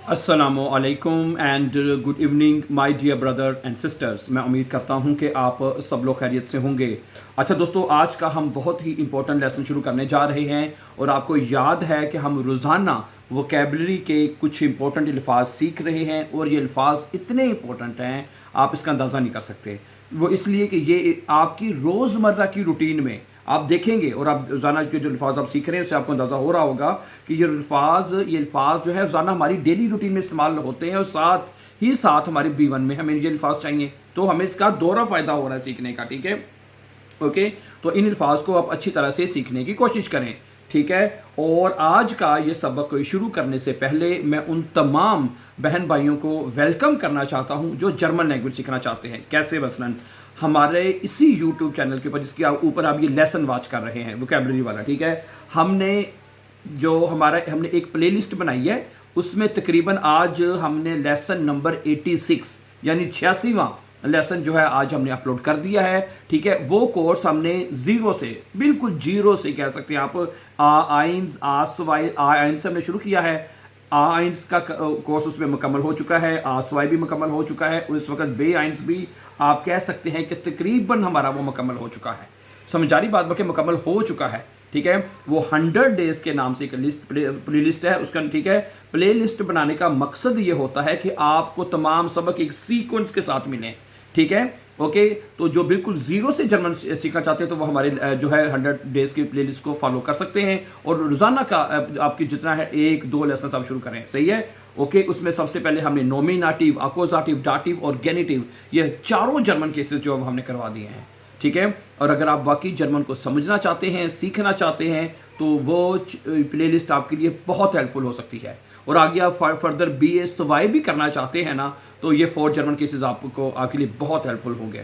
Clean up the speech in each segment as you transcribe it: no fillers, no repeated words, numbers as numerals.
अस्सलामु अलैकुम and good evening my dear brother and sisters. मैं उम्मीद करता हूं कि आप सब लोग खैरियत से होंगे। अच्छा दोस्तों, आज का हम बहुत ही इंपॉर्टेंट लेसन शुरू करने जा रहे हैं और आपको याद है कि हम रोज़ाना वोकेबलरी के कुछ इंपॉर्टेंट अल्फाज सीख रहे हैं और ये अल्फाज इतने इंपॉर्टेंट हैं आप इसका अंदाज़ा नहीं कर सकते। वो इसलिए कि ये आपकी रोज़मर्रा की रूटीन में आप देखेंगे और आप रोज़ाना के जो अल्फाज आप सीख रहे हैं उससे आपको अंदाज़ा हो रहा होगा कि ये अल्फाज जो है रोज़ाना हमारी डेली रूटीन में इस्तेमाल होते हैं और साथ ही साथ हमारे B1 में हमें ये अल्फाज चाहिए, तो हमें इसका दोहरा फ़ायदा हो रहा है सीखने का। ठीक है, ओके। तो इन अल्फाज को आप अच्छी तरह से सीखने की कोशिश करें, ठीक है। और आज का ये सबक शुरू करने से पहले मैं उन तमाम बहन भाइयों को वेलकम करना चाहता हूँ जो जर्मन लैंग्वेज सीखना चाहते हैं। कैसे? मसलन हमारे इसी यूट्यूब चैनल के ऊपर जिसके ऊपर आप ये लेसन वॉच कर रहे हैं वोकेबलरी वाला, ठीक है, हमने एक प्लेलिस्ट बनाई है, उसमें तकरीबन आज हमने लेसन नंबर 86 यानी 86वां लेसन जो है आज हमने अपलोड कर दिया है। ठीक है, वो कोर्स हमने बिल्कुल जीरो से कह सकते हैं आप, आइंस आसवाई आइंस से हमने शुरू किया है। आइंस का कोर्स उसमें मुकम्मल हो चुका है, आसवाई भी मुकम्मल हो चुका है, उस वक्त बे आइंस भी आप कह सकते हैं कि तकरीबन हमारा वो मुकम्मल हो चुका है। समझ आ रही बात? बल्कि मुकम्मल हो चुका है। ठीक है, वो 100 डेज के नाम से एक प्ले लिस्ट है उसका। ठीक है, प्ले लिस्ट बनाने का मकसद ये होता है कि आपको तमाम सबक एक सीक्वेंस के साथ मिले। ठीक है, ओके। तो जो बिल्कुल जीरो से जर्मन सीखना चाहते हैं तो वो हमारे जो है 100 डेज की प्लेलिस्ट को फॉलो कर सकते हैं और रोजाना का आपकी जितना है 1-2 लेसन आप शुरू करें। सही है, ओके। उसमें सबसे पहले हमने नॉमिनेटिव, अकोजाटिव, डाटिव और गेनिटिव, ये चारों जर्मन केसेस जो हमने करवा दिए हैं। ठीक है, और अगर आप वाकई जर्मन को समझना चाहते हैं, सीखना चाहते हैं, तो वो प्लेलिस्ट आपके लिए बहुत हेल्पफुल हो सकती है। और आगे आप फर्दर BSY भी करना चाहते हैं ना, तो ये 4 जर्मन केसेस आपके लिए बहुत हेल्पफुल होंगे।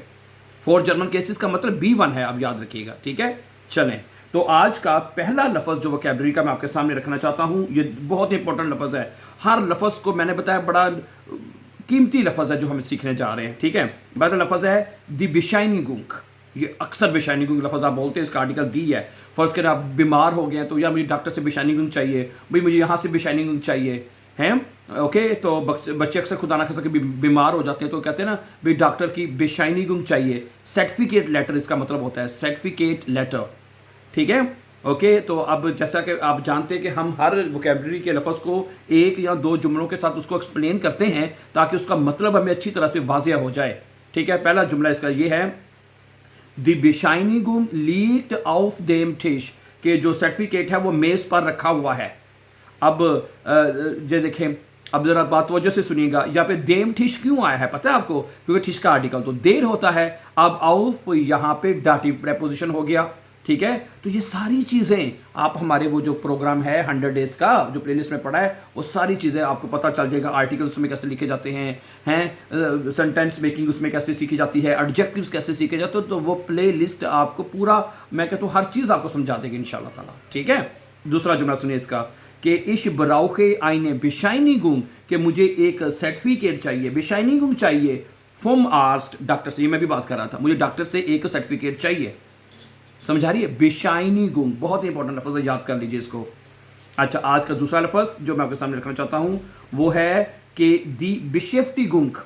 4 जर्मन केसेस का मतलब B1 है, आप याद रखिएगा। ठीक है, चलें। तो आज का पहला लफ्ज़ जो वोकेबलरी का मैं आपके सामने रखना चाहता हूँ, ये बहुत इंपॉर्टेंट लफ्ज़ है। हर लफ्ज़ को मैंने बताया बड़ा कीमती लफ्ज़ है जो हम सीखने जा रहे हैं। ठीक है, पहला लफ्ज़ है दी बेशाइनिगुंग। ये अक्सर बेशाइनिगुंग लफ्ज़ आप बोलते हैं, इसका आर्टिकल दी है। फर्स्ट करें आप बीमार हो गए तो या मुझे डॉक्टर से बेशाइनिगुंग चाहिए, भाई मुझे यहाँ से बेशाइनिगुंग चाहिए हैं। ओके, तो बच्चे अक्सर खुदा ना खास्ता बीमार हो जाते हैं तो कहते हैं ना भाई डॉक्टर की बेशाइनिगुंग चाहिए। सर्टिफिकेट लेटर इसका मतलब होता है, सर्टिफिकेट लेटर। ठीक है, ओके। तो अब जैसा कि आप जानते हैं कि हम हर वोकेबलरी के लफ्ज़ को 1 या 2 जुमलों के साथ उसको एक्सप्लेन करते हैं ताकि उसका मतलब हमें अच्छी तरह से वाज़िया हो जाए। ठीक है, पहला जुमला इसका ये है, दी बेशाइनिगुंग लीक्ड ऑफ देम टिश, के जो सर्टिफिकेट है वो मेज़ पर रखा हुआ है। अब ये देखें, अब जरा बात वजह से सुनिएगा, यहाँ पे देम टिश क्यों आया है पता है आपको? क्योंकि टिश का आर्टिकल तो देर होता है। अब आउफ यहाँ पे डाटिव प्रेपोजिशन हो गया। ठीक है, तो ये सारी चीज़ें आप हमारे वो जो प्रोग्राम है 100 डेज का जो प्लेलिस्ट में पढ़ा है वो सारी चीज़ें आपको पता चल जाएगा। आर्टिकल्स में कैसे लिखे जाते हैं सेंटेंस मेकिंग उसमें कैसे सीखी जाती है, एडजेक्टिव्स कैसे सीखे जाते हैं, तो वो प्ले लिस्ट आपको पूरा, मैं कहता हूँ, हर चीज़ आपको समझा देगी इंशाल्लाह ताला। ठीक है, दूसरा जुमला सुनिए इसका कि इश ब्राउखे आईने बेशाइनिगुंग, के मुझे एक सर्टिफिकेट चाहिए, बेशाइनिगुंग चाहिए। फ्रॉम आस्क्ड डॉक्टर से, ये मैं भी बात कर रहा था, मुझे डॉक्टर से एक सर्टिफिकेट चाहिए। समझ आ रही है? बेशाइनिगुंग बहुत इंपॉर्टेंट लफ्ज़ है, याद कर लीजिए इसको। अच्छा, आज का दूसरा लफ्ज़ जो मैं आपके सामने रखना चाहता हूँ वो है कि दी बेशेफ्टिगुंग।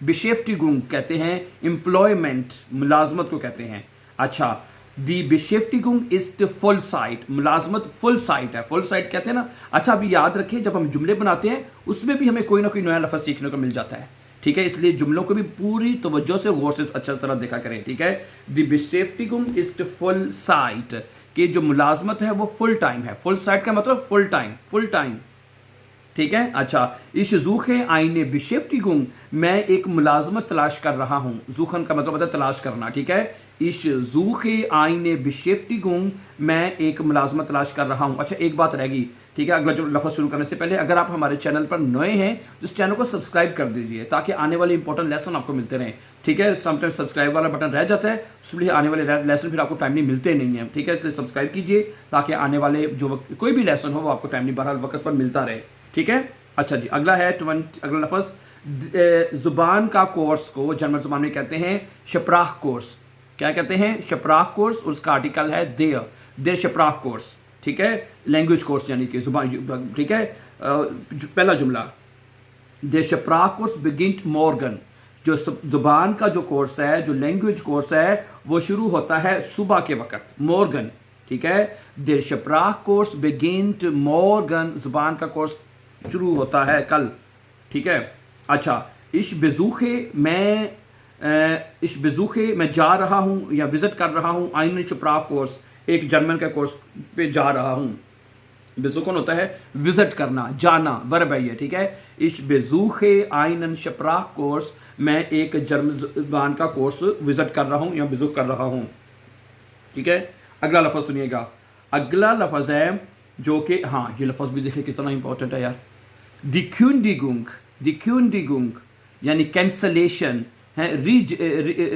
बेशेफ्टिगुंग कहते हैं एम्प्लॉयमेंट, मुलाजमत को कहते हैं। अच्छा, दी बेशेफ्टिगुंग इज फुल साइट, मुलाजमत फुल साइट है, फुल साइट कहते हैं ना। अच्छा, अभी याद रखिए जब हम जुमले बनाते हैं उसमें भी हमें कोई ना कोई नया लफ्ज़ सीखने को मिल जाता है। ठीक है, इसलिए जुमलों को भी पूरी तवज्जो से गौर से अच्छा तरह देखा करें। ठीक है, दी बेशेफ्टिगुंग इज फुल साइट, कि जो मुलाजमत है वो फुल टाइम है। फुल साइट का मतलब फुल टाइम, फुल टाइम। ठीक है, अच्छा, इस ज़ूखे आईने बेशेफ्टिगुंग, मैं एक मुलाजमत तलाश कर रहा हूँ। ज़ूखन का मतलब होता है तलाश करना। ठीक है, इस ज़ूखे आईने बेशेफ्टिगुंग, मैं एक मुलाजमत तलाश कर रहा हूँ। अच्छा, एक बात रह गई। ठीक है, अगला जो लफ्ज़ शुरू करने से पहले अगर आप हमारे चैनल पर नए हैं तो इस चैनल को सब्सक्राइब कर दीजिए ताकि आने वाले इंपॉर्टेंट लेसन आपको मिलते रहें। ठीक है, समटाइम्स सब्सक्राइब वाला बटन रह जाता है, इसलिए आने वाले लेसन फिर आपको टाइमली मिलते नहीं हैं। ठीक है, इसलिए सब्सक्राइब कीजिए ताकि आने वाले जो कोई भी लेसन हो वो आपको टाइमली बहरहाल वक्त पर मिलता रहे। ठीक है, अच्छा जी, अगला है अगला लफ्ज़ ज़ुबान का कोर्स को जर्मन ज़ुबान में कहते हैं शप्राह कोर्स। क्या कहते हैं? शप्राह कोर्स। उसका आर्टिकल है देर शप्राह कोर्स। ठीक है, लैंग्वेज कोर्स यानी कि जुबान। ठीक है, पहला जुमला, Der Sprachkurs beginnt morgen. जो ज़ुबान का जो कोर्स है, जो लैंग्वेज कोर्स है, वो शुरू होता है सुबह के वक्त, मॉर्गन, ठीक है। Der Sprachkurs beginnt morgen, ज़ुबान का कोर्स शुरू होता है कल, ठीक है। अच्छा, ich besuche मैं जा रहा हूँ या विज़िट कर रहा हूँ einen Sprachkurs, एक जर्मन का कोर्स पे जा रहा हूँ। बेज़ुकन होता है विजिट करना, जाना, वर्ब है ये, ठीक है। Ich besuche einen Sprachkurs, मैं एक जर्मन ज़बान का कोर्स विजिट कर रहा हूँ या विजिट कर रहा हूँ, ठीक है। अगला लफ्ज़ सुनिएगा, अगला लफ्ज़ है जो कि, हाँ ये लफ्ज़ भी देखिए कितना इंपॉर्टेंट है यार। Die Kündigung यानी कैंसलेशन है,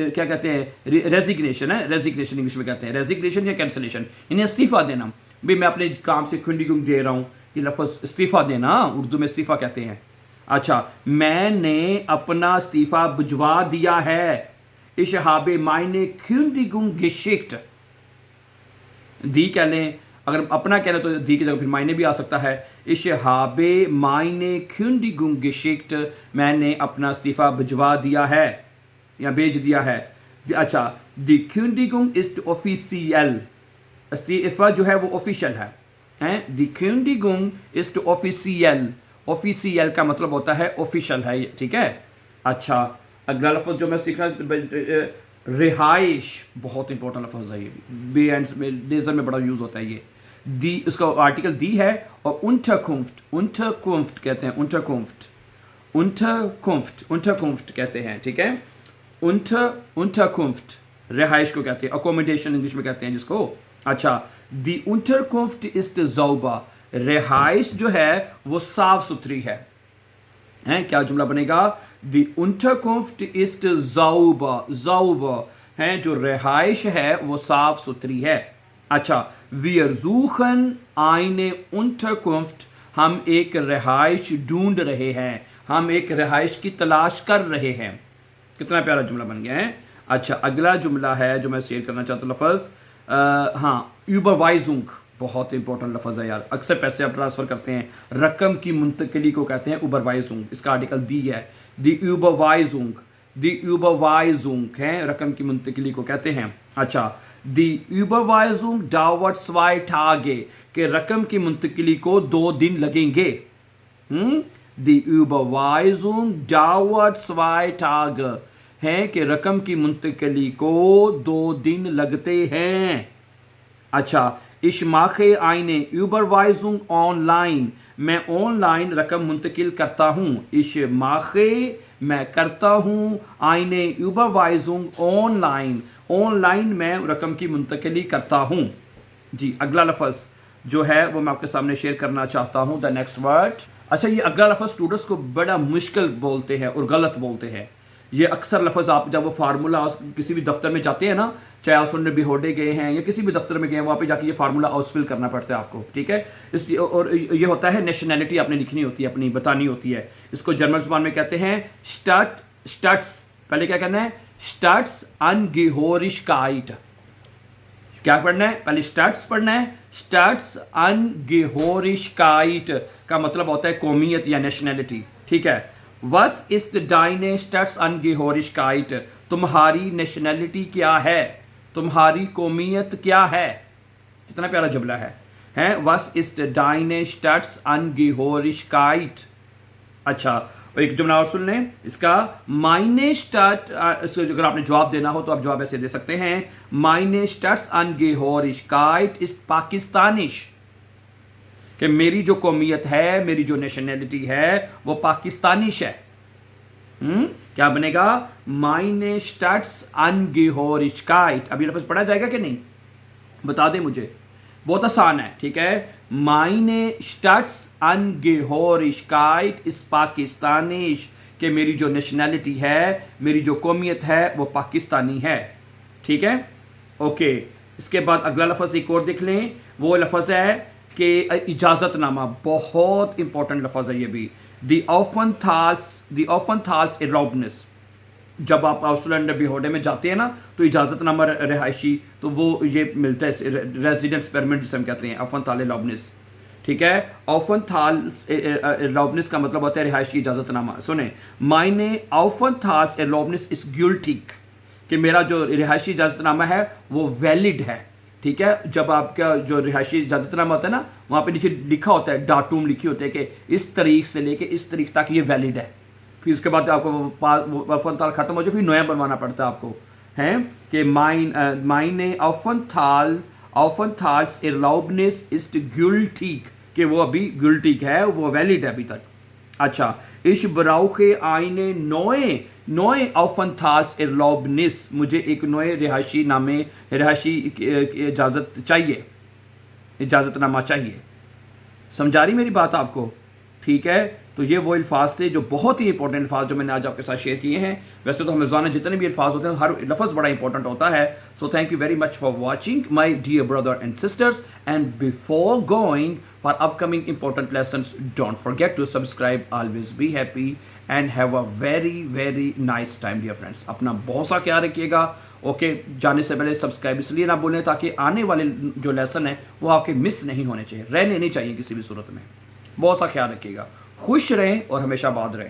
क्या कहते हैं, रेजिग्नेशन है, रेजिग्नेशन इंग्लिश में कहते हैं, रेजिग्नेशन या कैंसलेशन यानी इस्तीफ़ा देना। भाई मैं अपने काम से खुंडिगुंग दे रहा हूँ, ये लफ्ज़ इस्तीफ़ा देना, उर्दू में इस्तीफ़ा कहते हैं। अच्छा, मैंने अपना इस्तीफ़ा भिजवा दिया है, ich habe meine Kündigung geschickt। दी कह लें, अगर अपना कह लें तो दी की जगह फिर मायने भी आ सकता है। ich habe meine Kündigung geschickt, मैंने अपना इस्तीफ़ा भिजवा दिया है या भेज दिया है। अच्छा, die Kündigung ist offiziell, इस्तीफ़ा जो है वो ऑफिशियल है, हैं। Die Kündigung ist offiziell, official का मतलब होता है ऑफिशियल है, ठीक है। अच्छा, अगला लफ्ज़ जो मैं सीखना, रिहाइश, बहुत इंपॉर्टेंट लफ्ज़ है ये भी, एंड्स में लेज़र में बड़ा यूज़ होता है ये। दी, उसका आर्टिकल दी है, और unterkunft कहते हैं, unterkunft कहते हैं, ठीक है। unterkunft रिहाइश को कहते हैं, अकोमोडेशन इंग्लिश में कहते हैं जिसको। अच्छा, die Unterkunft ist sauber, रिहाइश जो है वो साफ सुथरी है, हैं। क्या जुमला बनेगा, die Unterkunft ist sauber, हैं, जो रिहाइश है वो साफ सुथरी है। अच्छा, wir suchen eine Unterkunft, हम एक रिहाइश ढूंढ रहे हैं, हम एक रिहाइश की तलाश कर रहे हैं। कितना प्यारा जुमला बन गया है। अच्छा, अगला जुमला है जो मैं शेयर करना चाहता हूँ लफ्ज़, हाँ, Überweisung, बहुत इंपॉर्टेंट लफ्ज़ है यार। अक्सर पैसे आप ट्रांसफ़र करते हैं, रकम की मुंतकिली को कहते हैं Überweisung, इसका आर्टिकल दी है, die Überweisung है, रकम की मुंतकिली को कहते हैं। अच्छा, die Überweisung dauert 2 Tage, कि रकम की मुंतकिली को 2 दिन लगेंगे। die Überweisung dauert 2 Tage, है कि रकम की मुंतकिली को 2 दिन लगते हैं। अच्छा, ich mache eine Überweisung online, मैं ऑनलाइन रकम मुंतकिल करता हूँ। ich mache, मैं करता हूँ, eine Überweisung ऑनलाइन मैं रकम की मुंतकिली करता हूँ। जी, अगला लफ्ज़ जो है वो मैं आपके सामने शेयर करना चाहता हूँ, द नेक्स्ट वर्ड। अच्छा, ये अगला लफ्ज़ स्टूडेंट्स को बड़ा मुश्किल बोलते हैं और गलत बोलते हैं। ये अक्सर लफ्ज़ आप जब वो फार्मूला किसी भी दफ्तर में जाते हैं ना, चाहे आप सुनने बिहोडे गए हैं या किसी भी दफ्तर में गए हैं, वहाँ पे जाके ये फार्मूला आउसफिल करना पड़ता है आपको, ठीक है। इस और ये होता है नेशनैलिटी आपने लिखनी होती है, अपनी बतानी होती है। इसको जर्मन ज़बान में कहते हैं स्टट्स, पहले क्या कहना है, स्टट्स अनगेहोरिशकाइट। क्या पढ़ना है, पहले स्टट्स पढ़ना है, स्टट्स अनगेहोरिशकाइट का मतलब होता है कौमियत या नेशनैलिटी, ठीक है। Was ist deine Staatsangehörigkeit, तुम्हारी नेशनैलिटी क्या है, तुम्हारी कौमियत क्या है। कितना प्यारा जुमला है, हैं। Was ist deine Staatsangehörigkeit। अच्छा, एक जुमला और सुन लें इसका, meine Stadt, अगर आपने जवाब देना हो तो आप जवाब ऐसे दे सकते हैं, meine Staatsangehörigkeit ist pakistanisch, कि मेरी जो कौमियत है, मेरी जो नेशनैलिटी है वो पाकिस्तानिश है। क्या बनेगा, meine Staatsangehörigkeit। अभी लफ्ज़ पढ़ा जाएगा कि नहीं, बता दें मुझे, बहुत आसान है, ठीक है। meine Staatsangehörigkeit ist pakistanisch, कि मेरी जो नेशनैलिटी है, मेरी जो कौमियत है वो पाकिस्तानी है, ठीक है। ओके, इसके बाद अगला लफ्ज़ एक और देख लें, वो लफ्ज़ है कि इजाज़तनामा, बहुत इंपॉर्टेंट लफ्ज़ है ये भी। die Aufenthaltserlaubnis, जब आप आउसलैंड बिहोडे में जाते हैं ना तो इजाज़तनामा रिहायशी, तो वो ये मिलता है, रेजिडेंस परमिट जिसे हम कहते हैं, Aufenthaltserlaubnis, ٹھیک ہے. Aufenthalts Erlaubnis کا مطلب ہوتا ہے رہائش کی اجازت نامہ. سنیں, meine Aufenthalts Erlaubnis ist gültig, کہ میرا جو رہائشی اجازت نامہ ہے وہ ویلڈ ہے. ٹھیک ہے, جب آپ کا جو رہائشی اجازت نامہ ہوتا ہے نا, وہاں پہ نیچے لکھا ہوتا ہے, ڈاٹوم لکھی ہوتی ہے کہ اس تاریخ سے لے کے اس تاریخ تک یہ ویلڈ ہے. پھر اس کے بعد آپ کو Aufenthalt ختم ہو جائے, پھر نیا بنوانا پڑتا ہے آپ کو, ہیں کہ meine Aufenthalts Erlaubnis ist gültig, کہ وہ ابھی gültig ہے, وہ ویلڈ ہے ابھی تک. اچھا, ich brauche eine neue Aufenthalts Erlaubnis, مجھے ایک نئے رہائشی نامے, رہائشی اجازت چاہیے, اجازت نامہ چاہیے. سمجھا رہی میری بات آپ کو؟ ٹھیک ہے. تو یہ وہ الفاظ تھے جو بہت ہی امپورٹنٹ الفاظ جو میں نے آج آپ کے ساتھ شیئر کیے ہیں. ویسے تو ہم روزانہ جتنے بھی الفاظ ہوتے ہیں ہر لفظ بڑا امپورٹنٹ ہوتا ہے. So thank you very much for watching my dear brother and sisters, and before going for upcoming important lessons, don't forget to subscribe. Always be happy and have a very very nice time dear friends. اپنا بہت سا خیال رکھیے گا. Okay, جانے سے پہلے subscribe اس لیے نہ بھولیں تاکہ آنے والے جو لیسن ہیں وہ آپ کے مس نہیں ہونے چاہیے, رہنے نہیں چاہیے کسی بھی صورت میں. بہت سا خیال رکھیے گا. خوش رہیں اور ہمیشہ آباد رہیں.